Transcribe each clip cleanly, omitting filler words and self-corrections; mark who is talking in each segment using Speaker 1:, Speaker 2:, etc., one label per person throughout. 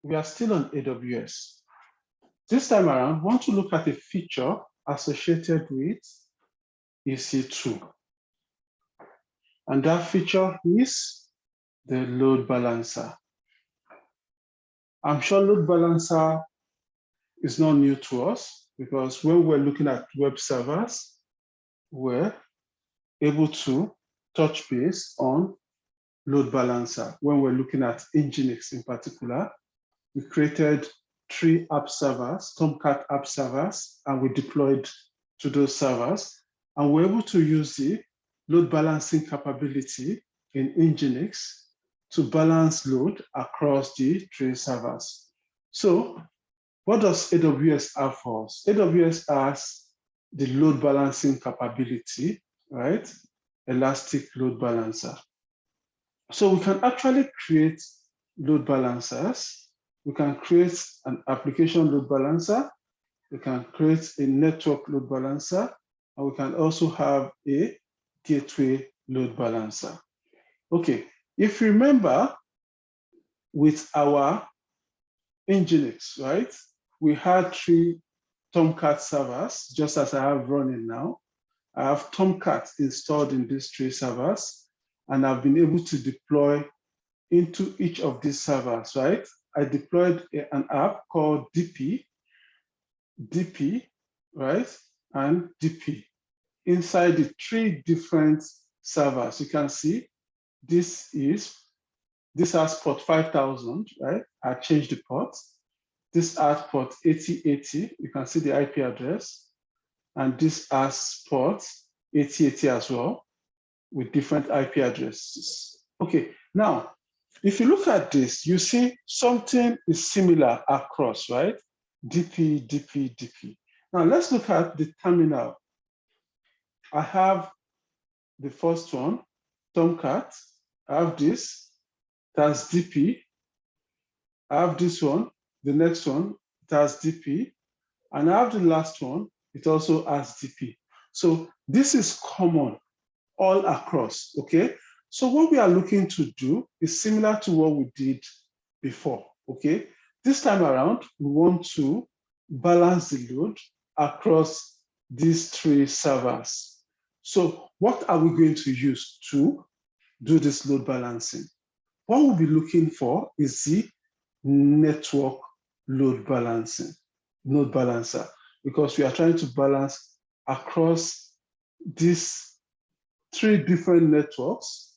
Speaker 1: we are still on AWS. This time around, we want to look at a feature associated with EC2. And that feature is the load balancer. I'm sure load balancer is not new to us because when we're looking at web servers, we're able to touch base on load balancer. When we're looking at Nginx in particular, we created 3 app servers, Tomcat app servers, and we deployed to those servers. And we're able to use the load balancing capability in Nginx to balance load across the 3 servers. So what does AWS have for us? AWS has the load balancing capability, right? Elastic load balancer. So we can actually create load balancers. We can create an application load balancer. We can create a network load balancer. And we can also have a gateway load balancer. Okay, if you remember with our Nginx, right? We had 3 Tomcat servers, just as I have running now. I have Tomcat installed in these 3 servers, and I've been able to deploy into each of these servers, right? I deployed an app called DP, right? And DP. Inside the 3 different servers, you can see this has port 5000, right? I changed the port. This has port 8080. You can see the IP address. And this has port 8080 as well with different IP addresses. Okay, now, if you look at this, you see something is similar across, right? DP, DP, DP. Now let's look at the terminal. I have the first one, Tomcat. I have this, that's DP. I have this one, the next one, that's DP. And I have the last one, it also has DP. So this is common all across, okay? So what we are looking to do is similar to what we did before, okay? This time around, we want to balance the load across these 3 servers. So what are we going to use to do this load balancing? What we'll be looking for is the network load balancing, load balancer, because we are trying to balance across these 3 different networks,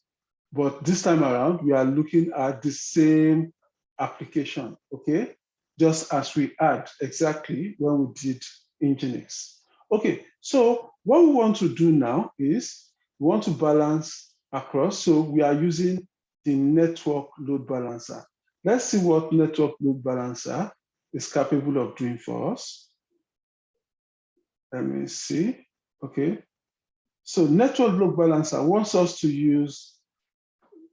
Speaker 1: but this time around, we are looking at the same application, okay? Just as we had exactly when we did Nginx. Okay, so what we want to do now is we want to balance across, so we are using the network load balancer. Let's see what network load balancer is capable of doing for us. Let me see, okay. So network load balancer wants us to use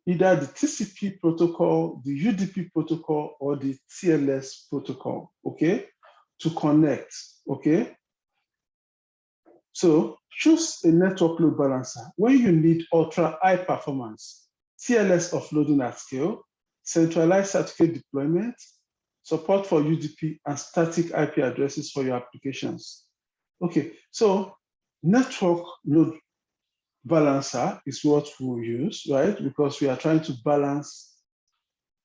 Speaker 1: either the TCP protocol, the UDP protocol, or the TLS protocol, okay, to connect, okay? So choose a network load balancer when you need ultra high performance, TLS offloading at scale, centralized certificate deployment, support for UDP, and static IP addresses for your applications. Okay, so network load balancer is what we'll use, right? Because we are trying to balance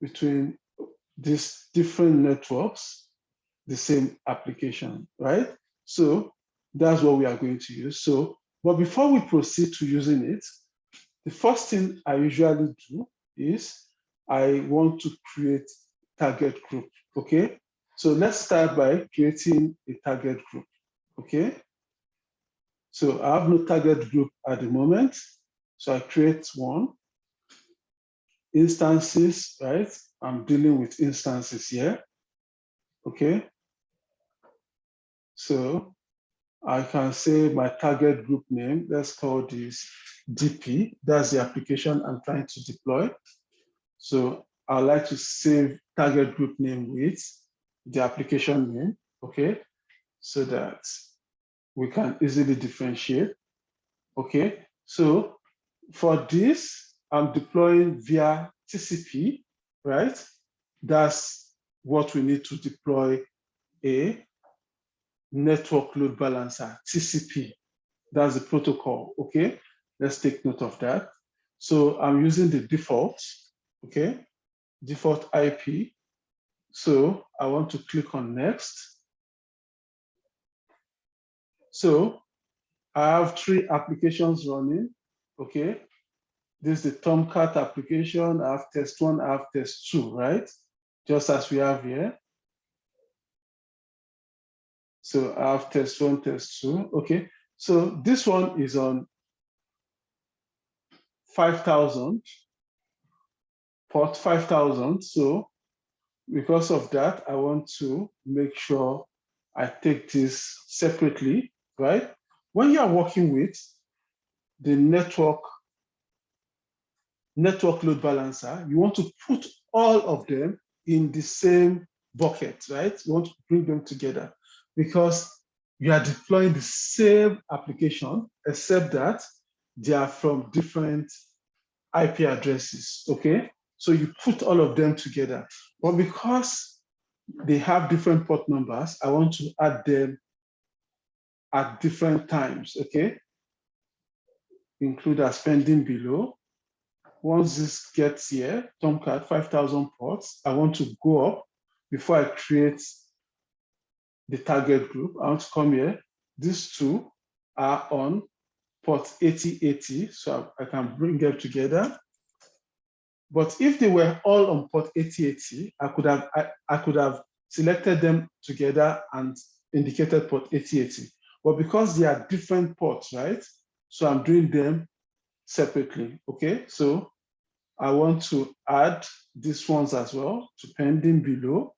Speaker 1: between these different networks, the same application, right? So that's what we are going to use. So, but before we proceed to using it, the first thing I usually do is I want to create target group, okay? So let's start by creating a target group, okay? So I have no target group at the moment. So I create one. Instances, right? I'm dealing with instances here, okay? So I can say my target group name, let's call this DP. That's the application I'm trying to deploy. So I like to save target group name with the application name, okay? So that we can easily differentiate, okay? So for this, I'm deploying via TCP, right? That's what we need to deploy a network load balancer, TCP. That's the protocol, okay? Let's take note of that. So I'm using the default, okay? Default IP. So I want to click on next. So I have 3 applications running, okay? This is the Tomcat application. I have test 1, I have test 2, right? Just as we have here. So I have test 1, test 2, okay? So this one is on 5,000, port 5,000. So because of that, I want to make sure I take this separately, right? When you are working with the network load balancer, you want to put all of them in the same bucket, right? You want to bring them together because you are deploying the same application, except that they are from different IP addresses, okay? So you put all of them together. But because they have different port numbers, I want to add them at different times, okay? Include as pending below. Once this gets here, Tomcat 5,000 ports, I want to go up before I create the target group. I want to come here. These 2 are on port 8080, so I can bring them together. But if they were all on port 8080, I could have selected them together and indicated port 8080. But because they are different ports, right? So I'm doing them separately, okay? So I want to add these ones as well to pending below.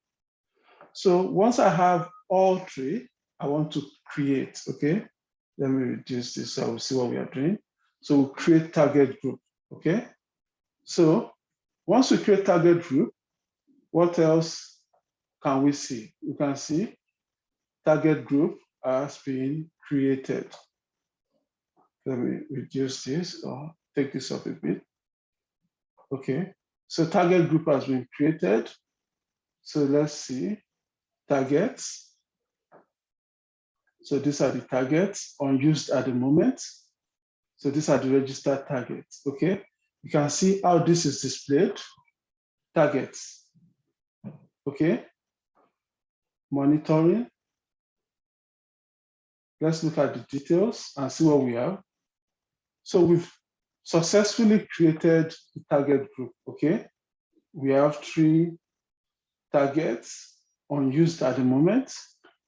Speaker 1: So once I have all 3, I want to create, okay? Let me reduce this so we'll see what we are doing. So we'll create target group, okay? So once we create target group, what else can we see? You can see target group has been created. Let me reduce this or take this up a bit. Okay, so target group has been created. So let's see, targets. So these are the targets unused at the moment. So these are the registered targets, okay? You can see how this is displayed, targets, okay? Monitoring. Let's look at the details and see what we have. So we've successfully created the target group, okay? We have 3 targets unused at the moment.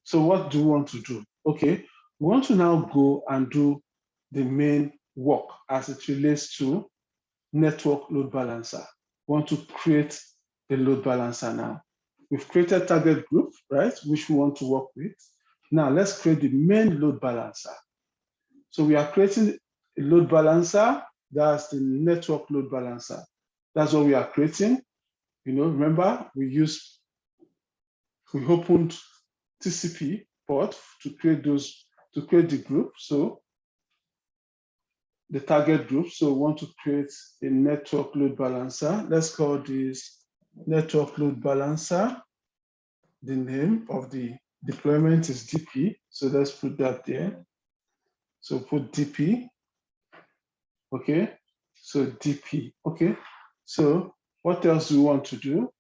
Speaker 1: So what do we want to do? Okay, we want to now go and do the main work as it relates to network load balancer. We want to create the load balancer now. We've created target group, right, which we want to work with. Now let's create the main load balancer. So we are creating a load balancer, that's the network load balancer. That's what we are creating. You know, remember we opened TCP port to create the group. So the target group. So we want to create a network load balancer. Let's call this network load balancer. The name of the deployment is DP. So let's put that there. So put DP. Okay. So DP. Okay. So what else do we want to do?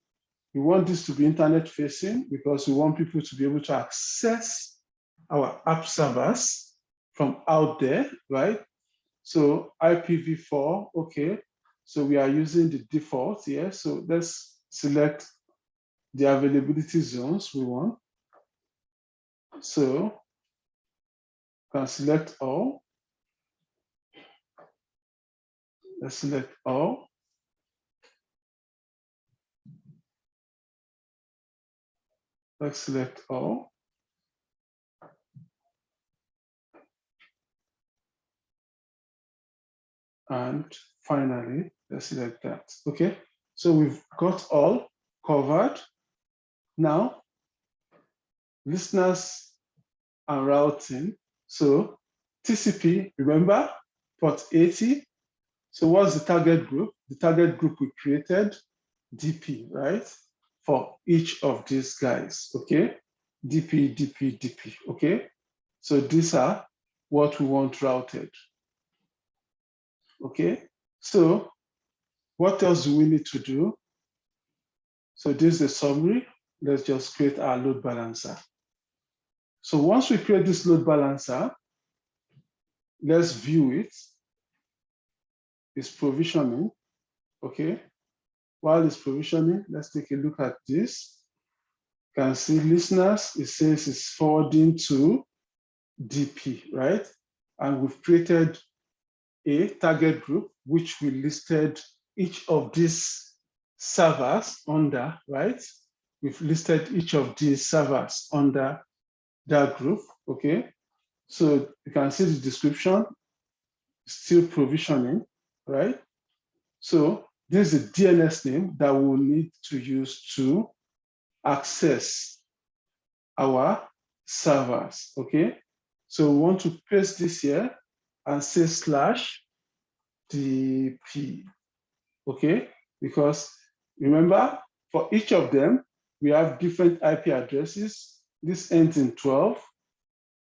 Speaker 1: We want this to be internet facing because we want people to be able to access our app servers from out there, right? So IPv4, okay. So we are using the default here. So let's select the availability zones we want. So can select all. Let's select all. Let's select all. And finally, let's select that. Okay, so we've got all covered. Now, listeners and routing. So TCP, remember, port 80. So what's the target group? The target group we created, DP, right? for each of these guys, okay? DP, DP, DP, okay? So these are what we want routed, okay? So what else do we need to do? So this is a summary. Let's just create our load balancer. So once we create this load balancer, let's view it. It's provisioning, okay? While it's provisioning, let's take a look at this. You can see listeners, it says it's forwarding to DP, right? And we've created a target group, which we listed each of these servers under, right? We've listed each of these servers under that group, okay? So you can see the description, still provisioning, right? So this is a DNS name that we'll need to use to access our servers, okay? So we want to paste this here and say /DP, okay? Because remember, for each of them, we have different IP addresses. This ends in 12,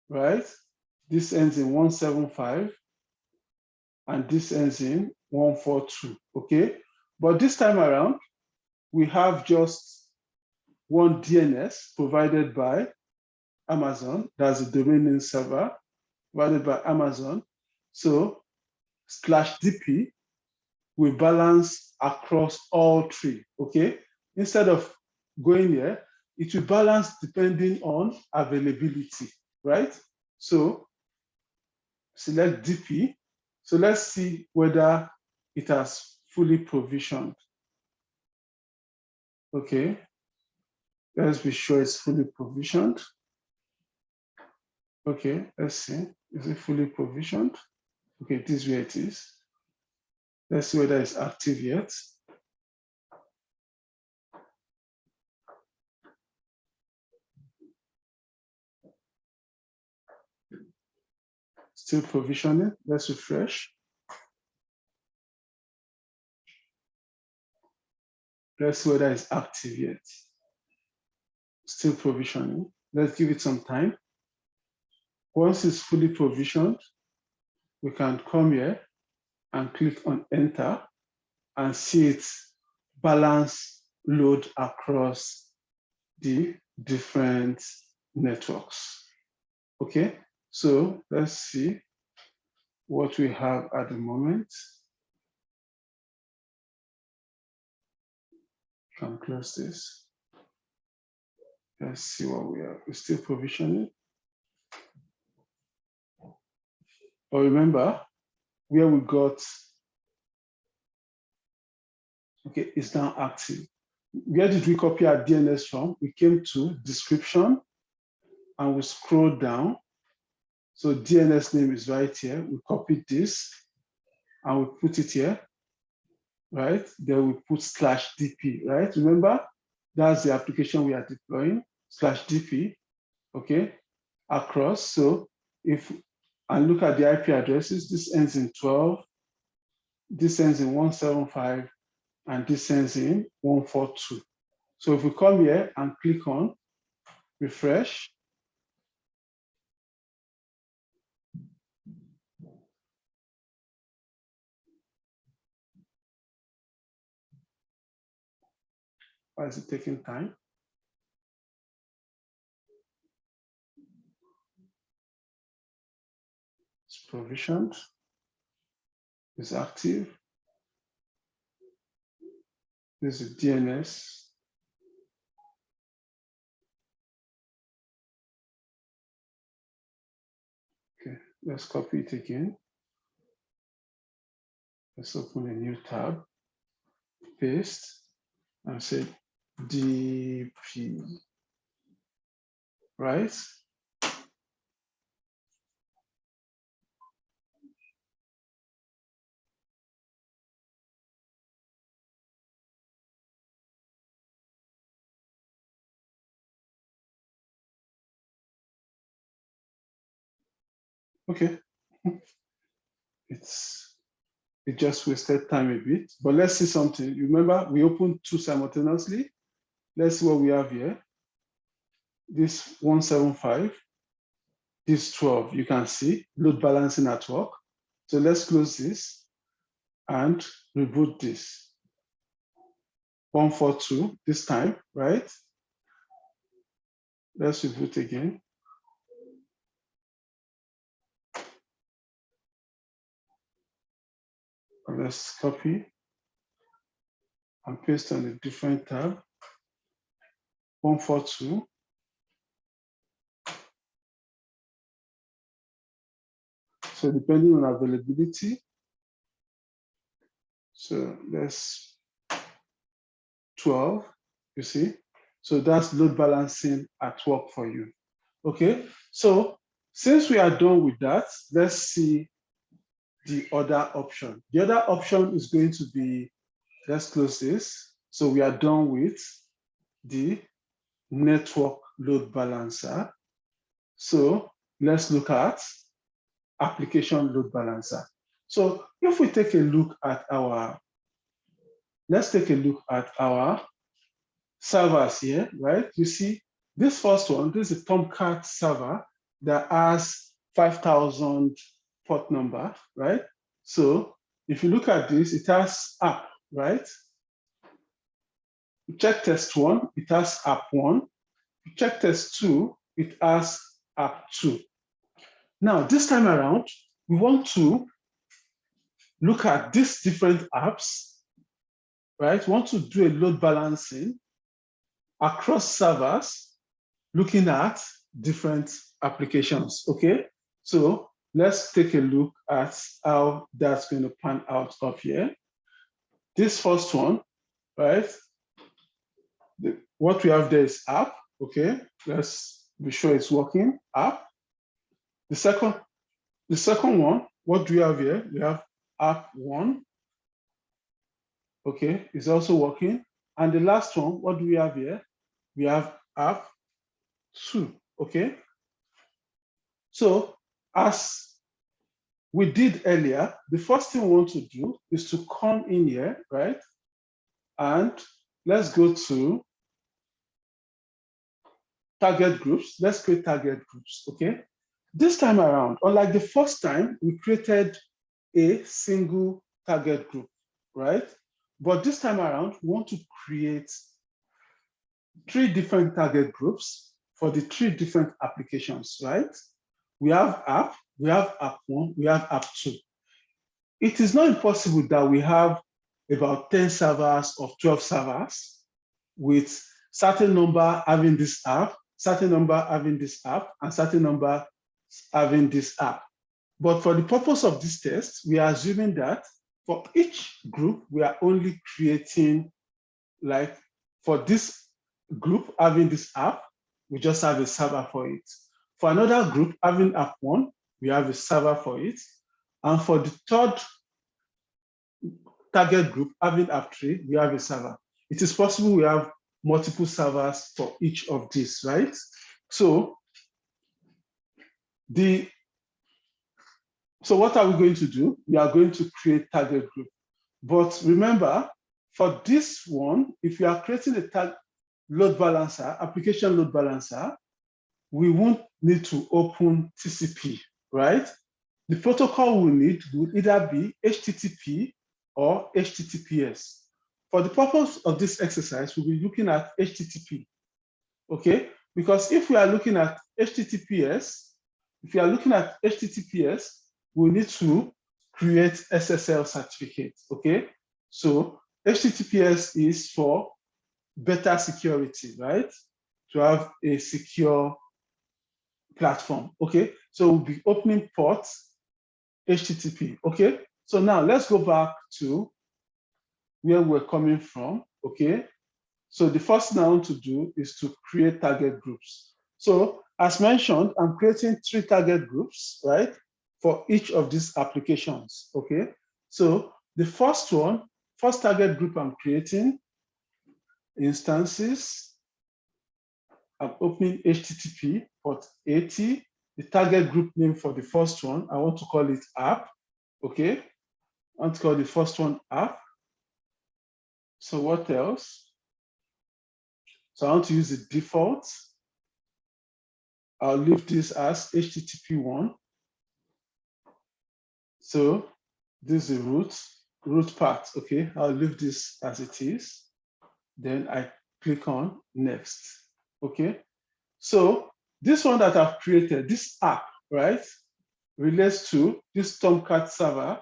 Speaker 1: right? This ends in 175, and this ends in 142, okay? But this time around, we have just one DNS provided by Amazon. That's a domain name server provided by Amazon. So /DP will balance across all three, okay? Instead of going here, it will balance depending on availability, right? So select DP. So let's see whether it has fully provisioned. Okay, let's be sure it's fully provisioned. Okay, let's see. Is it fully provisioned? Okay, this is where it is. Let's see whether it's active yet. Still provisioning. Let's refresh. Let's see whether it's active yet. Still provisioning. Let's give it some time. Once it's fully provisioned, we can come here and click on enter and see it balance load across the different networks. Okay, so let's see what we have at the moment. Can close this. Let's see what we have. We're still provisioning. But remember, where we got, okay, it's now active. Where did we copy our DNS from? We came to description and we scroll down. So DNS name is right here. We copied this and we put it here, right? Then we put /DP, right? Remember, that's the application we are deploying, /DP, okay, across. So if I look at the IP addresses, this ends in 12, this ends in 175, and this ends in 142. So if we come here and click on refresh, why is it taking time? It's provisioned, it's active. This is DNS. Okay, let's copy it again. Let's open a new tab, paste, and say DP, right? Okay, it just wasted time a bit, but let's see something. Remember, we opened two simultaneously. let's see what we have here. This 175, this 12, you can see load balancing at work. So let's close this and reboot this. 142 this time, right? Let's reboot again. Let's copy and paste on a different tab. 142. So depending on availability, so that's 12, you see? So that's load balancing at work for you. Okay, so since we are done with that, let's see the other option. The other option is going to be, let's close this. So we are done with the network load balancer. So let's look at application load balancer. So if we take a look at let's take a look at our servers here, right? You see this first one, this is a Tomcat server that has 5,000 port number, right? So if you look at this, it has app, right? You check test 1, it has app 1. You check test 2, it has app 2. Now, this time around, we want to look at these different apps, right? We want to do a load balancing across servers, looking at different applications, okay? So let's take a look at how that's going to pan out up here. This first one, right? What we have there is app, okay? Let's be sure it's working, app. The second one, what do we have here? We have app 1, okay, it's also working. And the last one, what do we have here? We have app 2, okay? So as we did earlier, the first thing we want to do is to come in here, right? And let's go to target groups. Let's create target groups, okay? This time around, unlike the first time, we created a single target group, right? But this time around, we want to create 3 different target groups for the 3 different applications, right? We have app 1, we have app 2. It is not impossible that we have about 10 servers or 12 servers with certain number having this app, certain number having this app, and certain number having this app. But for the purpose of this test, we are assuming that for each group, we are only creating, like for this group having this app, we just have a server for it. For another group having app 1, we have a server for it. And for the third target group having app 3, we have a server. It is possible we have multiple servers for each of these, right? So what are we going to do? We are going to create target group. But remember, for this one, if you are creating a load balancer, application load balancer, we won't need to open TCP, right? The protocol we need would either be HTTP or HTTPS. For the purpose of this exercise, we'll be looking at HTTP, okay? Because if we are looking at HTTPS, we need to create SSL certificate, okay? So HTTPS is for better security, right? To have a secure platform, okay? So we'll be opening ports HTTP, okay? So now let's go back to where we're coming from, okay? So the first thing I want to do is to create target groups. So as mentioned, I'm creating 3 target groups, right? For each of these applications, okay? So the first target group I'm creating, instances. I'm opening HTTP port 80. The target group name for the first one, I want to call it app, okay? I want to call the first one app. So what else? So I want to use the default. I'll leave this as HTTP1. So this is the root part. Okay, I'll leave this as it is. Then I click on next. Okay, so this one that I've created, this app, right, relates to this Tomcat server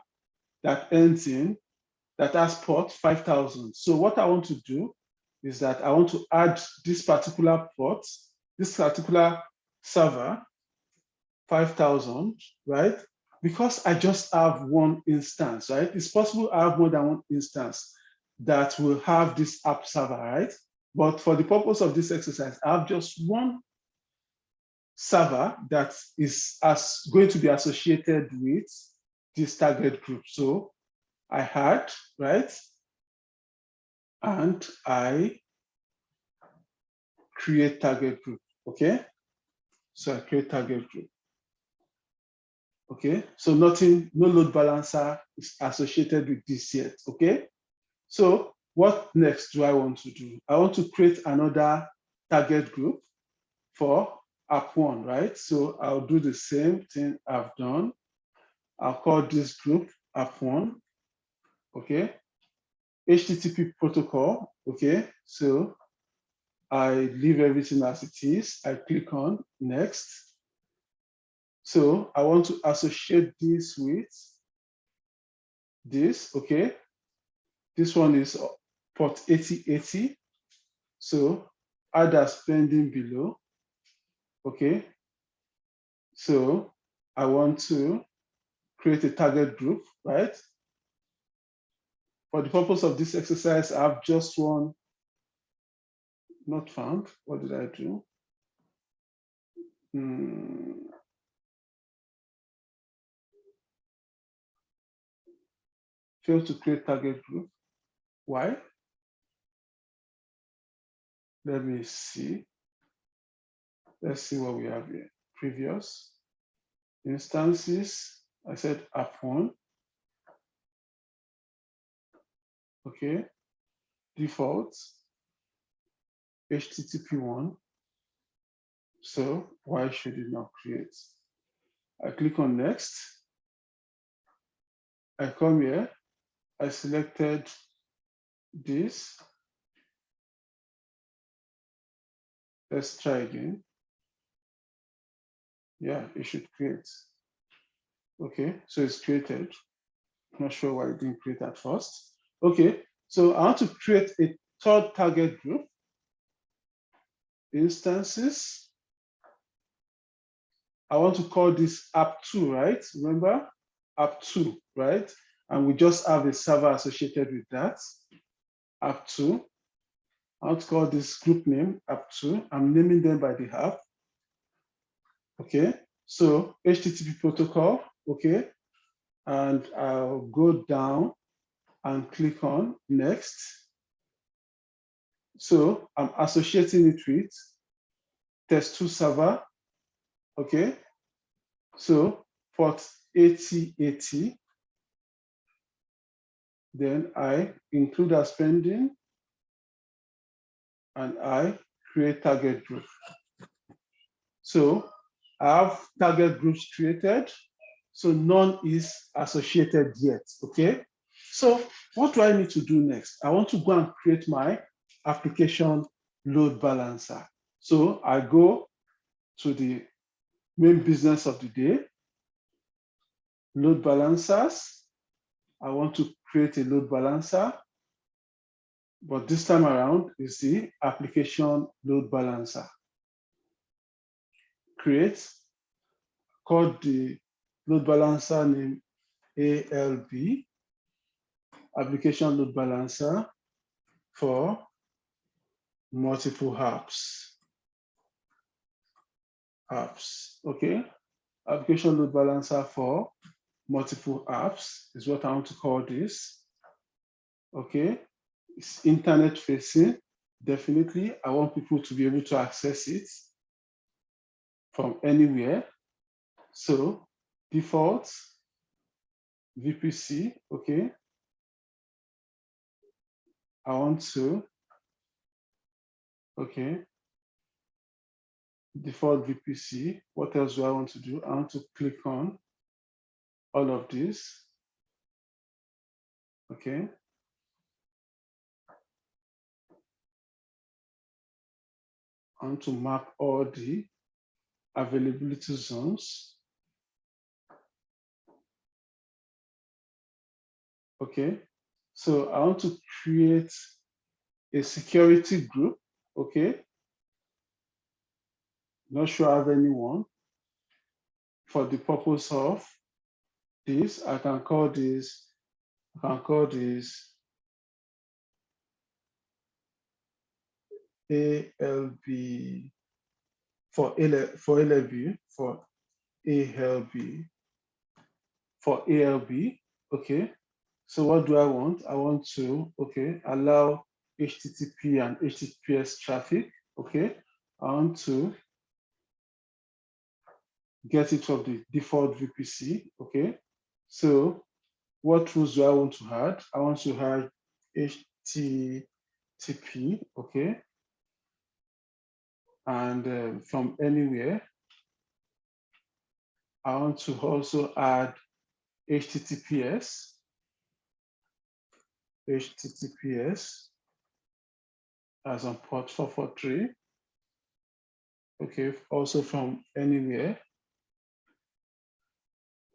Speaker 1: that ends in, that has port 5000. So what I want to do is that I want to add this particular port, this particular server, 5000, right? Because I just have one instance, right? It's possible I have more than one instance that will have this app server, right? But for the purpose of this exercise, I have just one server that is going to be associated with this target group. So I had, right? And I create target group, okay? So I create target group, okay? So nothing, no load balancer is associated with this yet, okay? So what next do I want to do? I want to create another target group for app one, right? So I'll do the same thing I've done. I'll call this group app one, okay? HTTP protocol, okay? So I leave everything as it is. I click on next. So I want to associate this with this, okay? This one is port 8080. So add as pending below, okay? So I want to create a target group, right? For the purpose of this exercise, I have just one, not found. What did I do? Failed to create target group. Why? Let me see. Let's see what we have here. Previous instances. I said app one. Okay. Default. HTTP1. So why should it not create? I click on next. I come here. I selected this. Let's try again. Yeah, it should create. Okay, so it's created. I'm not sure why it didn't create at first. Okay, so I want to create a third target group. Instances. I want to call this app2, right? Remember? App2, right? And we just have a server associated with that. App2. I want to call this group name app2. I'm naming them by the app. Okay, so HTTP protocol, okay. And I'll go down and click on next. So I'm associating it with test2 server, okay. So port 8080. Then I include as pending and I create target group. So I have target groups created. So none is associated yet, okay? So what do I need to do next? I want to go and create my application load balancer. So I go to the main business of the day, load balancers. I want to create a load balancer, but this time around is the application load balancer. Create, call the load balancer name ALB, application load balancer for multiple apps. Okay? Application load balancer for multiple apps is what I want to call this. Okay? It's internet facing. Definitely, I want people to be able to access it from anywhere. So default VPC, okay. I want to Okay. Default VPC. What else do I want to do? I want to click on all of this. Okay. I want to map all the availability zones. Okay. So I want to create a security group. Okay. Not sure I have anyone. For the purpose of this, I can call this ALB for ALB for ALB. Okay. So what do I want? I want to allow HTTP and HTTPS traffic. Okay. I want to get it from the default VPC. Okay. So what rules do I want to add? I want to add HTTP. Okay. And from anywhere, I want to also add HTTPS as on port 443. Okay, also from anywhere.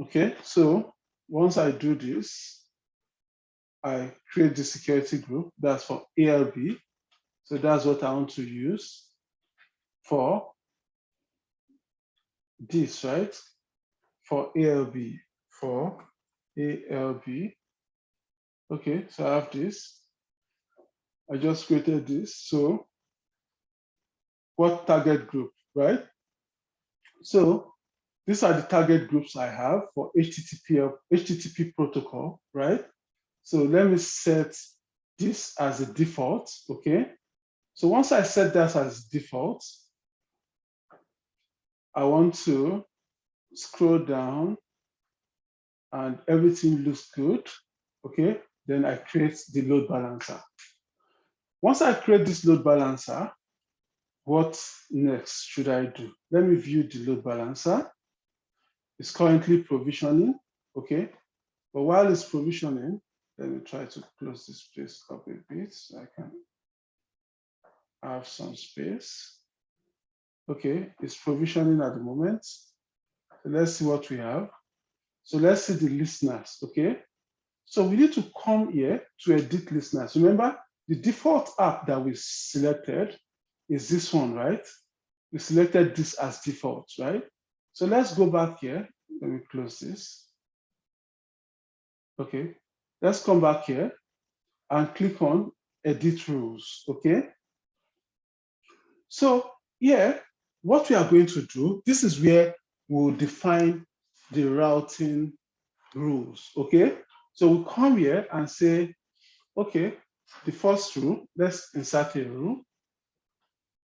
Speaker 1: Okay, so once I do this, I create the security group. That's for ALB. So that's what I want to use for this, right? For ALB. Okay, so I have this. I just created this. So what target group, right? So these are the target groups I have for HTTP protocol, right? So let me set this as a default, okay? So once I set that as default, I want to scroll down and everything looks good, okay? Then I create the load balancer. Once I create this load balancer, what next should I do? Let me view the load balancer. It's currently provisioning, okay? But while it's provisioning, let me try to close this place up a bit so I can have some space. Okay, it's provisioning at the moment. So let's see what we have. So let's see the listeners, okay? So we need to come here to edit listeners. Remember, the default app that we selected is this one, right? We selected this as default, right? So let's go back here. Let me close this. Okay, let's come back here and click on edit rules, okay? So here, what we are going to do, this is where we'll define the routing rules, okay? So we'll come here and say, okay, the first rule, let's insert a rule,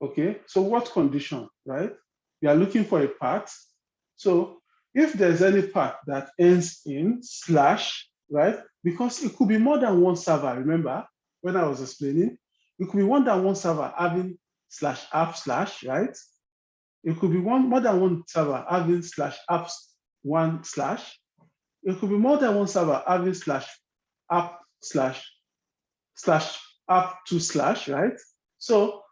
Speaker 1: okay? So what condition, right? We are looking for a path. So if there's any path that ends in /, right? Because it could be more than one server, remember, when I was explaining, it could be more than one server having /app/, right? It could be more than one server having /apps1/. It could be more than one server having /app/app2/, right? So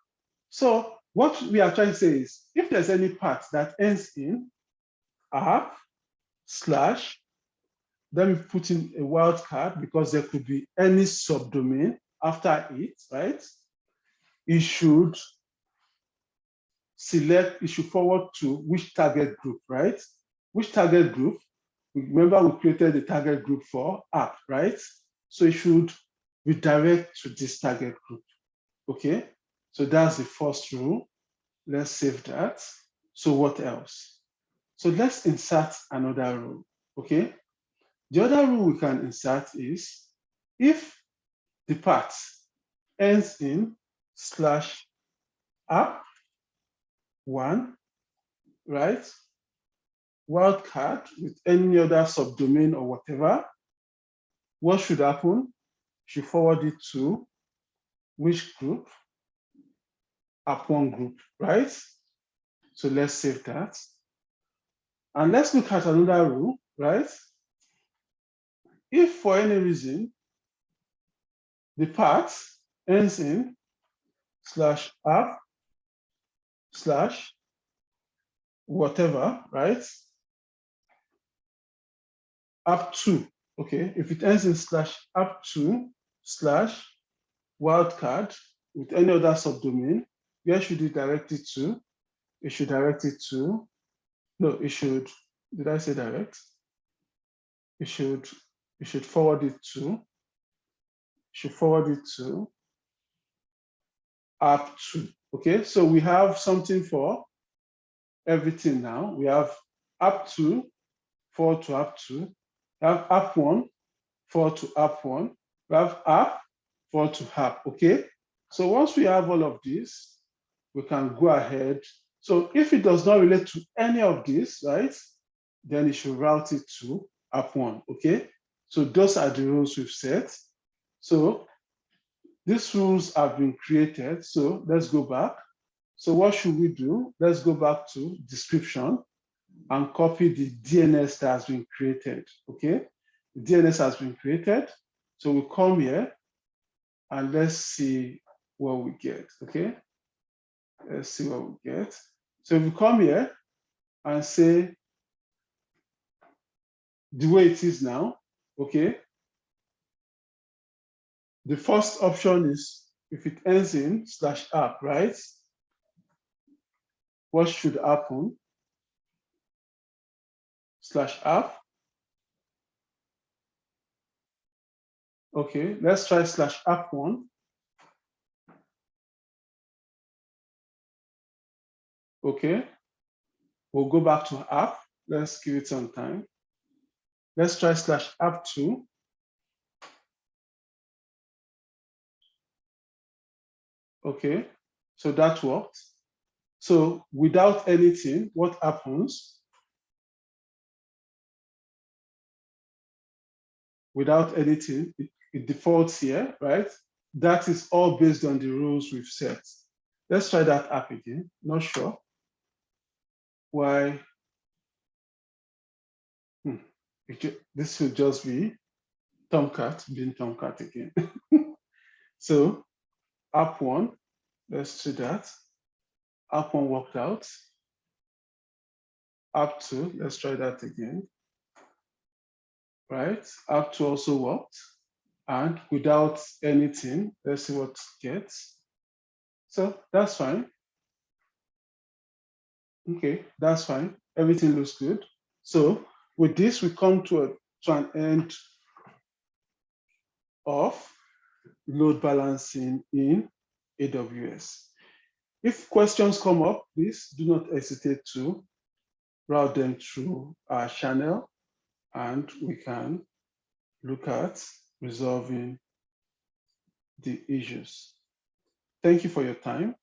Speaker 1: what we are trying to say is, if there's any path that ends in app/, let me put in a wildcard because there could be any subdomain after it, right? It should forward to which target group, right? Which target group? Remember, we created the target group for app, right? So it should redirect to this target group, okay? So that's the first rule. Let's save that. So what else? So let's insert another rule, okay? The other rule we can insert is if the path ends in /app1, right? Wildcard with any other subdomain or whatever, what should happen? Should forward it to which group? app1 group, right? So let's save that. And let's look at another rule, right? If for any reason the path ends in /app/ whatever, right? app2, okay? If it ends in /app2/ wildcard with any other subdomain, where should it direct it to? It should direct it to, no, it should, did I say direct? It should forward it to, app2, okay? So we have something for everything now. We have app2 forward to app2, we have app1 forward to app1, we have app forward to app, okay? So once we have all of this, we can go ahead. So if it does not relate to any of this, right, then it should route it to app1, okay? So those are the rules we've set. So these rules have been created. So let's go back. So what should we do? Let's go back to description and copy the DNS that has been created, okay? The DNS has been created. So we come here and let's see what we get, okay? Let's see what we get. So if we come here and say the way it is now, okay? The first option is if it ends in /app, right? What should happen? /app. Okay, let's try /app1. Okay, we'll go back to app. Let's give it some time. Let's try /app2. Okay, so that worked. So without anything, what happens? Without anything, it defaults here, right? That is all based on the rules we've set. Let's try that app again. Not sure why. This should just be Tomcat being Tomcat again. So app1, let's do that. App1 worked out. App2, let's try that again. Right, app2 also worked. And without anything, let's see what it gets. So that's fine. Okay, that's fine. Everything looks good. So with this, we come to an end of load balancing in AWS. If questions come up, please do not hesitate to route them through our channel, and we can look at resolving the issues. Thank you for your time.